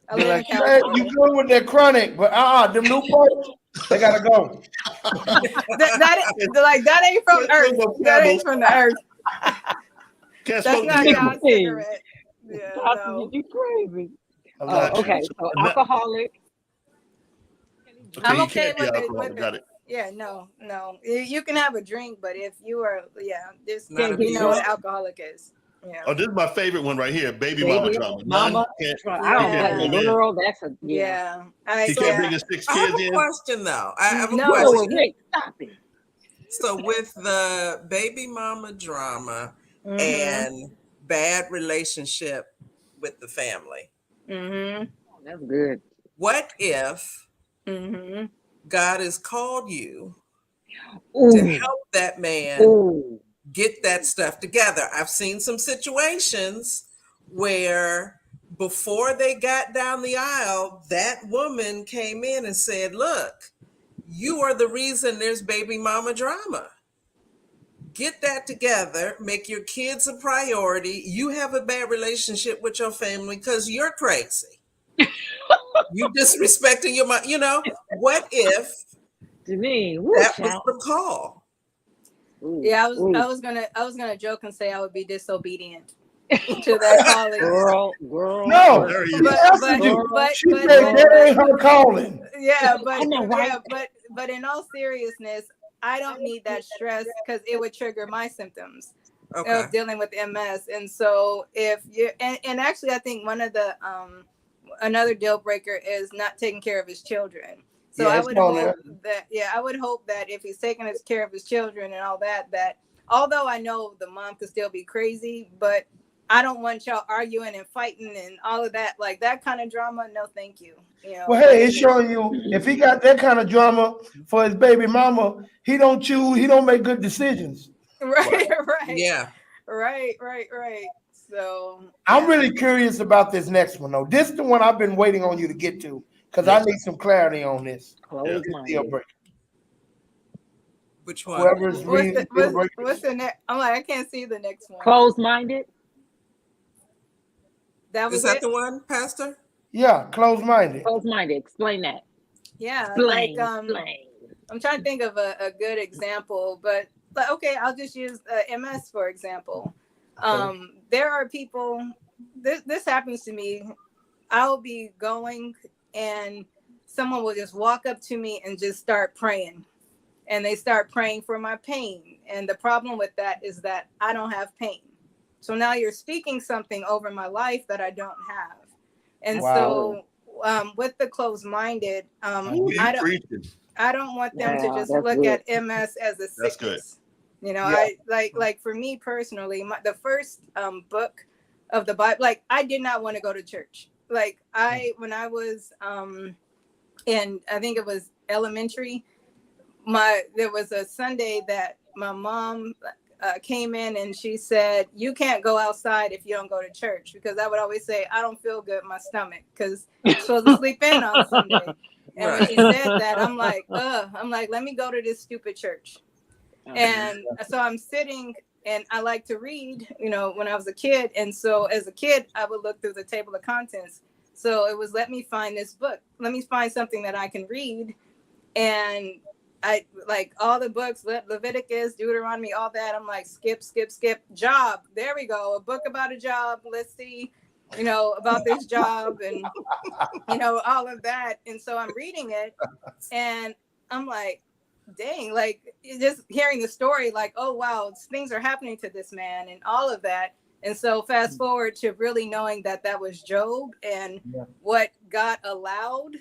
I Be live in like, California. you good with that chronic, but them new folks, they gotta go. that ain't from Earth. That ain't from the Earth. Can't That's smoke not the God's camel. cigarette. Yeah, no. You crazy. Got you. Okay. So alcoholic. I'm he okay can't be with it. alcoholic. Got it. Yeah, no. You can have a drink, but if you are, just Not a you know what drunk. an alcoholic is. Yeah. Oh, this is my favorite one right here. Baby mama drama. None. Mama. Can't I don't Yeah. like girl. That's a Yeah. He can't bring his 6 I have kids a in. question though. I have a No. question. Rick, stop it. So with the baby mama drama Mhm. and bad relationship with the family, Mhm. That's good. what if Mhm. God has called you Ooh. to help that man Ooh. get that stuff together? I've seen some situations where before they got down the aisle, that woman came in and said, look, you are the reason there's baby mama drama. Get that together, make your kids a priority. You have a bad relationship with your family because you're crazy. You disrespecting your mom. What if Janine, that was the call? Yeah, I was gonna joke and say I would be disobedient to that calling. Girl. No, There he is. she said that ain't her calling. Yeah, I know, right? but in all seriousness, I don't need that stress because it would trigger my symptoms Okay. of dealing with MS. And so if you and actually I think one of the another deal breaker is not taking care of his children. So Yeah, I it's would on hope there. I would hope that if he's taking his care of his children and all that, that although I know the mom could still be crazy, but I don't want y'all arguing and fighting and all of that, like that kind of drama. No, thank you. You know, Well, but hey, if it's showing you if he got that kind of drama for his baby mama, he don't choose, he don't make good decisions. right, right, Yeah. right. So I'm yeah. really curious about this next one though. This is the one I've been waiting on you to get to because I Yes. need some clarity on this. Close This deal minded. breaker. Which one? Whoever's What's reading the deal breakers. what's the next? I'm like I can't see the next one. Close minded. That Is was that it. the one, Pastor? Yeah, close-minded. Close minded. Explain that. Yeah, like Explain. I'm trying to think of a good example, but okay, I'll just use MS for example. Okay. There are people. This happens to me. I'll be going and someone will just walk up to me and just start praying, and they start praying for my pain. And the problem with that is that I don't have pain. So now you're speaking something over my life that I don't have, and Wow. so with the closed-minded, You I don't. preaching. I don't want them to Wow, just that's look good. at MS as a That's good. sickness. You know, Yeah. I like for me personally, the first book of the Bible, like I did not want to go to church. Like when I was in, I think it was elementary, there was a Sunday that my mom came in and she said, "You can't go outside if you don't go to church," because I would always say, "I don't feel good in my stomach," because I'm supposed to sleep in on Sunday. And when she said that, I'm like, let me go to this stupid church. And so I'm sitting and I like to read, you know, when I was a kid. And so as a kid, I would look through the table of contents. So it was, let me find this book. Let me find something that I can read. And I like all the books, Leviticus, Deuteronomy, all that. I'm like, skip. Job. There we go. A book about a job. Let's see, you know, about this job and, you know, all of that. And so I'm reading it and I'm like, dang, like just hearing the story, like, oh, wow, things are happening to this man and all of that. And so fast forward to really knowing that that was Job and what God allowed,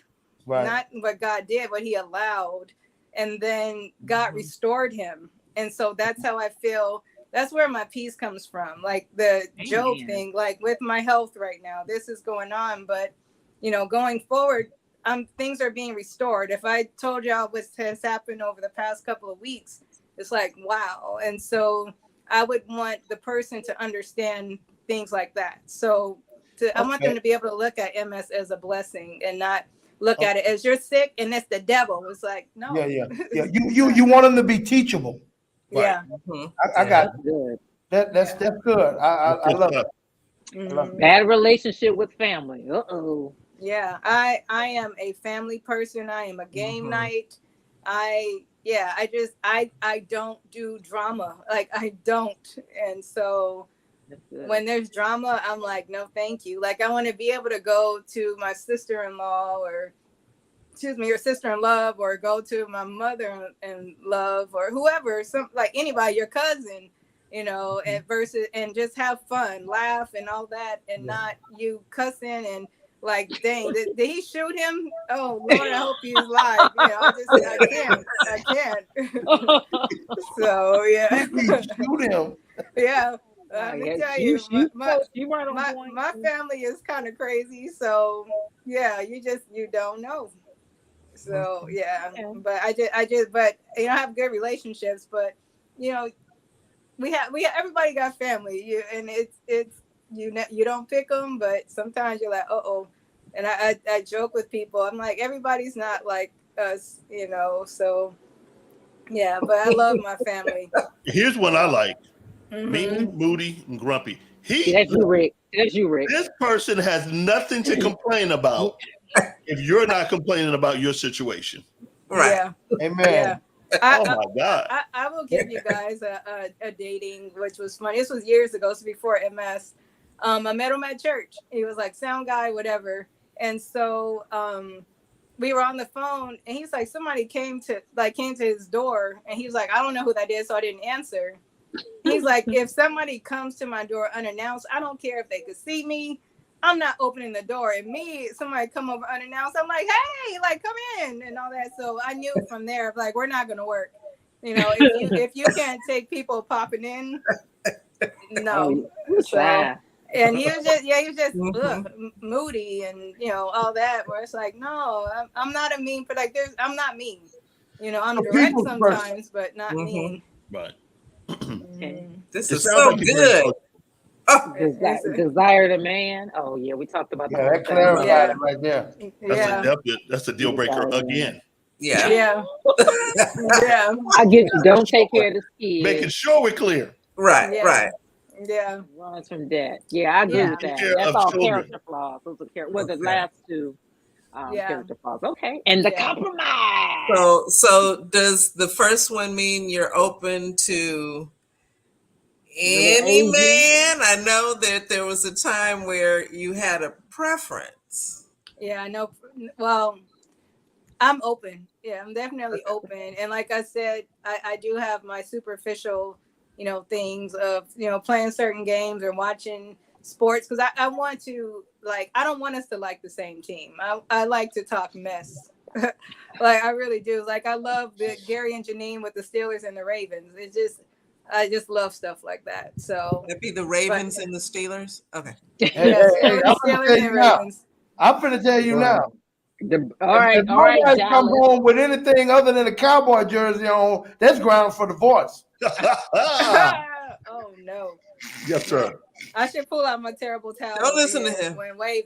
Right. not what God did, what he allowed. And then God restored him. And so that's how I feel. That's where my peace comes from. Like the Job thing, like with my health right now, this is going on. But, you know, going forward, things are being restored. If I told y'all what has happened over the past couple of weeks, it's like, wow. And so I would want the person to understand things like that. So I want them to be able to look at MS as a blessing and not look at it as you're sick and it's the devil. It's like, no. Yeah. You want them to be teachable. Yeah. Mhm. I got That's good. that's good. I love it. I love it. Bad relationship with family. Uh-oh. Yeah, I am a family person. I am a game night. I don't do drama. Like I don't. And so when there's drama, I'm like, no, thank you. Like I want to be able to go to my sister-in-law or sister-in-law or go to my mother-in-law or whoever, like anybody, your cousin, you know, and just have fun, laugh and all that, and not you cussing and like, dang, did he shoot him? Oh Lord, I hope he's alive. You know, I can't. So yeah. Shoot him. Yeah. Let me tell you, my family is kind of crazy. So yeah, you don't know. So yeah, but but you know, I have good relationships, but you know, we have everybody got family. And it's you don't pick them, but sometimes you're like, uh-oh. And I joke with people. I'm like, everybody's not like us, you know. So yeah, but I love my family. Here's one I like. Mean, moody, and grumpy. That's you, Rick. This person has nothing to complain about if you're not complaining about your situation. Right. Yeah. Amen. Yeah. Oh my God. I will give you guys a dating, which was funny. This was years ago, so before MS. I met him at church. He was like sound guy, whatever. And so we were on the phone, and he's like, somebody came to his door, and he was like, I don't know who that is, so I didn't answer. He's like, if somebody comes to my door unannounced, I don't care if they could see me, I'm not opening the door. And me, somebody come over unannounced, I'm like, hey, like, come in and all that. So I knew from there, like, we're not gonna work. You know, if you can't take people popping in, no. So, and he was just moody and, you know, all that, where it's like, no, I'm not a mean, but like, I'm not mean. You know, I'm direct sometimes, but not mean. Right. Okay. This is so good. Oh, Desire the man. Oh yeah, we talked about Yeah, that clarified it right there. That's a deal breaker again. Yeah. Yeah. Yeah. I get you. Don't take care of the kids. Making sure we're clear. Right. Yeah. Right. Yeah. Runs from debt. Yeah, I agree with that. That's all character flaws. Those are the last two character flaws. Okay. And the compromise. So does the first one mean you're open to any man? I know that there was a time where you had a preference. Yeah, I know. Well, I'm open. Yeah, I'm definitely open. And like I said, I do have my superficial, you know, things of, you know, playing certain games or watching sports, because I want to, like, I don't want us to like the same team. I like to talk mess. Like, I really do. Like, I love the Gary and Janine with the Steelers and the Ravens. I just love stuff like that. So it'd be the Ravens and the Steelers. Okay. Yes, Steelers and Ravens. I'm gonna tell you now. All right. Come home with anything other than a cowboy jersey on, that's ground for divorce. Oh no. Yes, sir. I should pull out my terrible towel. Don't listen to him. When waving.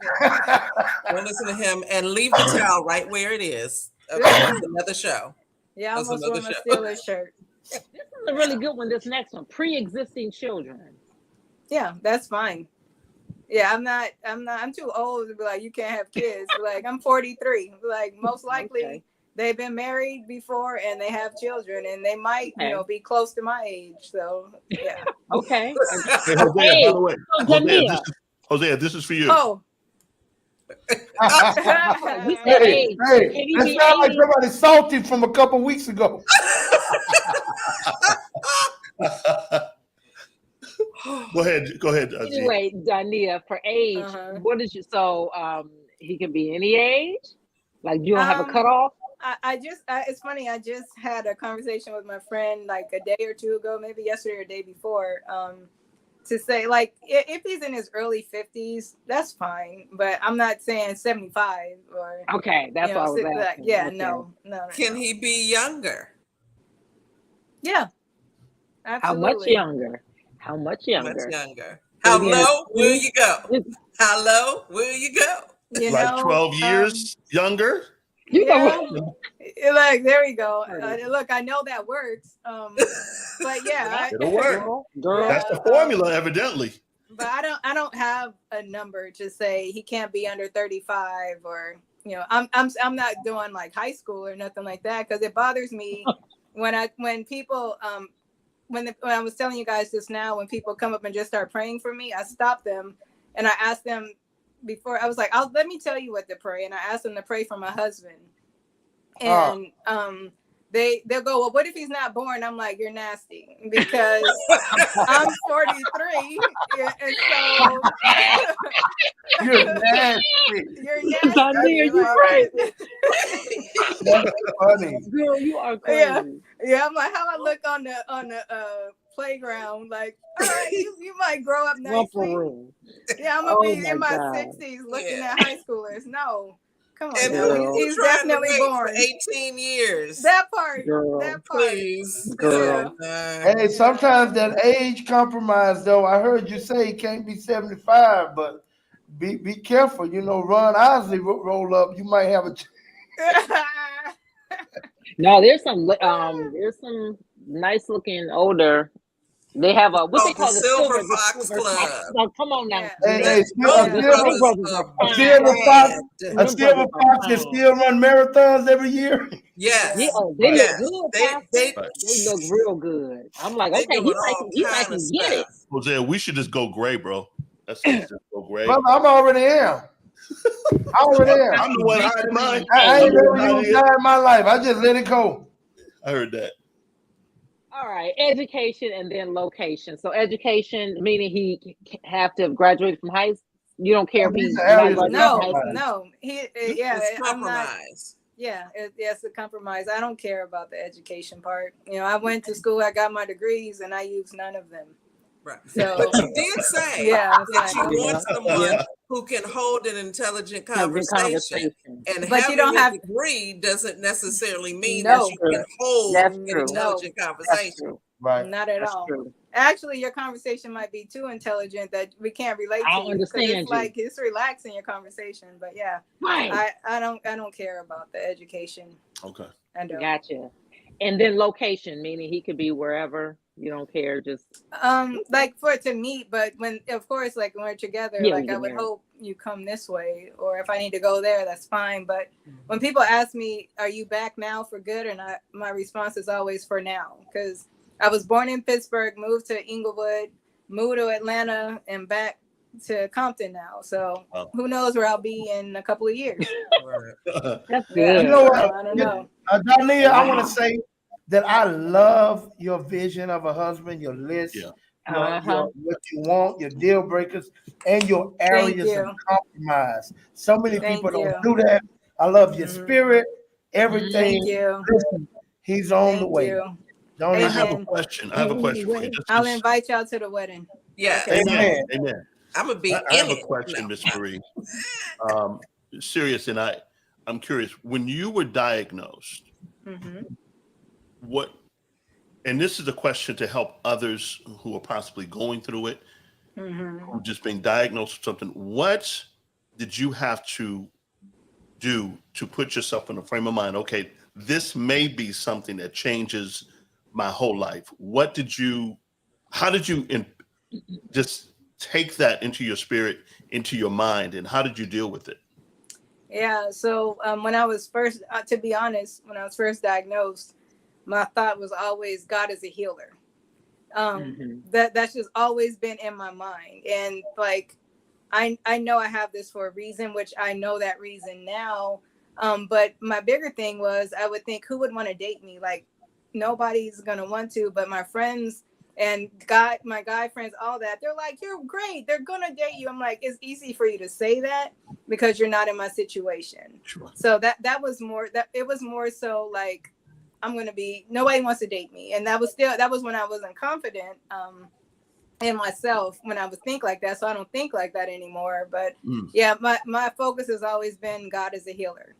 Don't listen to him, and leave the towel right where it is. Okay, that's another show. Yeah, I almost wore my Steelers shirt. This is a really good one. This next one, pre-existing children. Yeah, that's fine. Yeah, I'm too old to be like, you can't have kids. Like, I'm 43. Like, most likely they've been married before and they have children, and they might, you know, be close to my age. So yeah. Okay. Hey, Hosea, by the way, Hosea, this is for you. Oh. Hey, that sounds like somebody salty from a couple weeks ago. Go ahead. Anyway, Dawnia, for age, what is he can be any age? Like, you don't have a cutoff? It's funny. I just had a conversation with my friend like a day or two ago, maybe yesterday or the day before, to say, like, if he's in his early 50s, that's fine. But I'm not saying 75 or. Okay, that's what I was asking. Yeah, okay. no. Can he be younger? Yeah. Absolutely. How much younger? How low will you go? How low will you go? You like know, 12 years younger? Like, there we go. Look, I know that works. But yeah, it'll work. Girl. That's the formula, evidently. But I don't have a number to say he can't be under 35, or, you know, I'm not doing like high school or nothing like that, because it bothers me when people when I was telling you guys just now, when people come up and just start praying for me, I stop them and I ask them before. I was like, let me tell you what to pray, and I asked them to pray for my husband, and they'll go, well, what if he's not born? I'm like, you're nasty, because I'm 43, and so you're nasty. You're nasty. You're crazy. That's funny. Girl, you are crazy. Yeah. I'm like, how I look on the playground, like, all right, you might grow up nicely. Yeah, I'm gonna be in my 60s looking at high schoolers. No. Come on, and he's definitely born. 18 years. That part. Girl. That part. Please. Girl. Hey, sometimes that age compromise, though. I heard you say he can't be 75, but be careful. You know, Ron Isley roll up. You might have a. No, there's some nice looking older. They have what they call the Silver Fox Club. No, come on now. Hey, a Silver Fox can still run marathons every year. Yes. Yeah, they look good. They look real good. I'm like, okay, he might can get it. Hosea, we should just go gray, bro. Let's just go gray. Well, I'm already am. I already am. I'm the one hiding mine. I ain't never I used that in my life. I just let it go. heard that. All right, education and then location. So education, meaning he have to have graduated from high school. You don't care if These he's are not areas of graduated from high compromise. school. No, yeah, It's I'm not. compromise. Yeah, it's a compromise. I don't care about the education part. You know, I went to school, I got my degrees, and I used none of them. Right. So But you did say yeah, it's that like, you want someone Yeah. who can hold an intelligent Have good conversation. conversation. And But you having don't a have- degree doesn't necessarily mean No. that you can hold That's an true. intelligent That's conversation. true. Right. not at That's all. true. Actually, your conversation might be too intelligent that we can't relate I to don't you. 'Cause understand it's you. like it's relaxing your conversation. But yeah, Right. I don't care about the education. Okay. I don't. Gotcha. And then location, meaning he could be wherever. You don't care. Just Like for it to meet, but when of course, like when we're together, Yeah, like we I would get married. hope you come this way, or if I need to go there, that's fine. But when people ask me, "Are you back now for good?" or not, my response is always for now, because I was born in Pittsburgh, moved to Inglewood, moved to Atlanta, and back to Compton now. So Wow. who knows where I'll be in a couple of years? that's Yeah, good. You know what? so I don't know. Dawnia, I want Wow. to say that I love your vision of a husband, your list, Yeah. your what you want, your deal breakers, and your areas of you. compromise. So many Thank people don't you. do that. I love your Mhm. spirit, everything. Thank you. Listen, he's on the Thank way. you. Don't I even. have a Amen. question. I have a question for you. This I'll is- invite y'all to the wedding. Yeah. Okay. Amen. Amen. I'm gonna be I have in a it. question, No. Miss Marie. Serious, and I'm curious. When you were diagnosed, Mm-hmm. what? And this is a question to help others who are possibly going through it, Mm-hmm. who just being diagnosed with something. What did you have to do to put yourself in a frame of mind? Okay, this may be something that changes my whole life. What did you? How did you just take that into your spirit, into your mind, and how did you deal with it? Yeah. So when I was first, to be honest, when I was first diagnosed, my thought was always God is a healer. That's just always been in my mind, and like I know I have this for a reason, which I know that reason now. But my bigger thing was I would think, who would want to date me? Like nobody's gonna want to, but my friends and my guy friends, all that, they're like, you're great, they're gonna date you. I'm like, it's easy for you to say that because you're not in my situation. Sure. So that was more that it was more so like nobody wants to date me. And that was when I wasn't confident in myself when I would think like that. So I don't think like that anymore. But yeah, my focus has always been God is a healer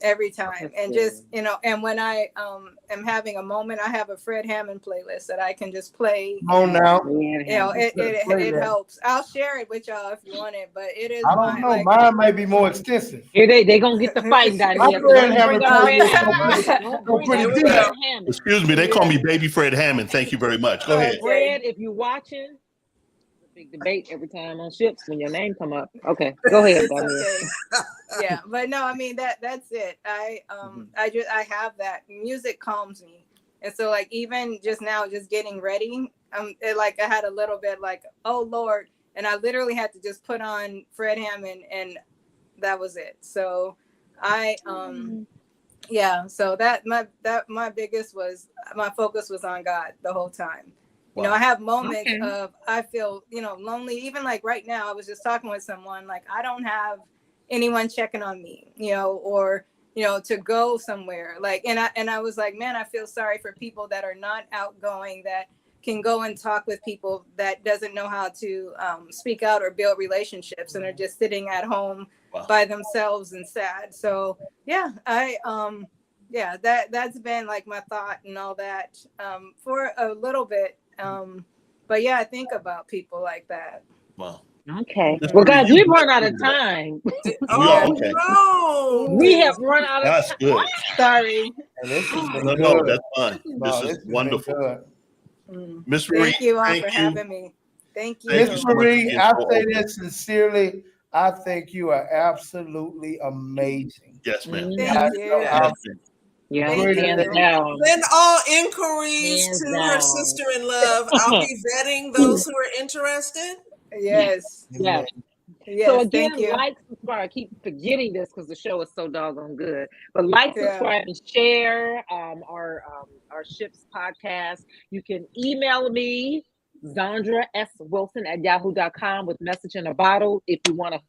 every time. And just, and when I am having a moment, I have a Fred Hammond playlist that I can just play. Come on now. It helps. I'll share it with y'all if you want it, but it is I don't know. Mine might be more extensive. Here they gonna get the fighting down My here. Fred Hammond Excuse me, they call me Baby Fred Hammond. Thank you very much. Go ahead. Fred, if you're watching, big debate every time on ships when your name come up. Okay, go ahead. Okay. Yeah, but no, I mean that's it. I have that music calms me, and so like even just now, just getting ready, I had a little bit like, oh Lord, and I literally had to just put on Fred Hammond, and that was it. So so my biggest was my focus was on God the whole time. You know, I have moments of I feel, lonely. Even like right now, I was just talking with someone, like I don't have anyone checking on me, or, to go somewhere. Like, and I was like, man, I feel sorry for people that are not outgoing, that can go and talk with people that doesn't know how to speak out or build relationships and are just sitting at home by themselves and sad. So yeah, that's been like my thought and all that for a little bit. But yeah, I think about people like that. Wow. Okay. Well, guys, we've run out of time. No. We have run out of That's time. good. Sorry. No, that's fine. This is wonderful. Miss Marie, thank you all for having me. Thank you. Miss Marie, I say this sincerely. I think you are absolutely amazing. Yes, ma'am. Thank you. Yeah, Send all inquiries to her sister in love. I'll be vetting those who are interested. Yes. Yeah. Yes, So again, thank you. like, subscribe. I keep forgetting this because the show is so doggone good. But like, Yeah. subscribe, and share our Ships podcast. You can email me, ZandraSWilson@yahoo.com with message in a bottle. If you want to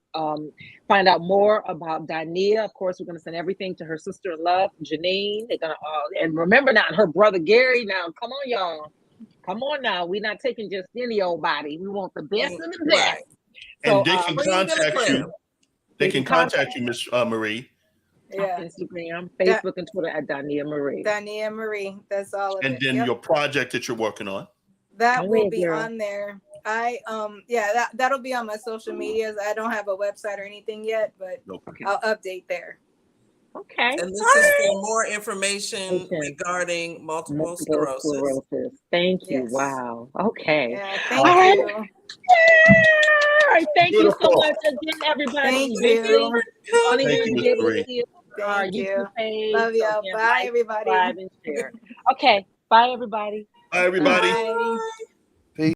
find out more about Dawnia, of course, we're going to send everything to her sister in love, Janine. They're gonna and remember now, her brother Gary. Now, come on, y'all. Come on now. We're not taking just any old body. We want the best of the best. Right. So, And they can Cream to the contact crib. you. They can contact you, Miss Marie. Yeah. Instagram, Facebook, and Twitter at Dawnia Marie. Dawnia Marie. That's all of And it. then Yep. your project that you're working on. That Oh, will yeah, be girl. on there. That'll be on my social medias. I don't have a website or anything yet, but Okay. I'll update there. Okay. And this is for more information Okay. regarding multiple Multiple sclerosis. sclerosis. Thank you. Yes. Wow. Okay. Yeah, All thank right. you. All right. Thank you so Beautiful. much again, everybody. Thank Eventually, you. we're only Thank going you, to Miss be able to Marie. see it on our Thank you. YouTube page. Love So y'all. again, Bye, like, everybody. subscribe, and share. Okay. Bye, everybody. Bye, everybody. Bye. Bye.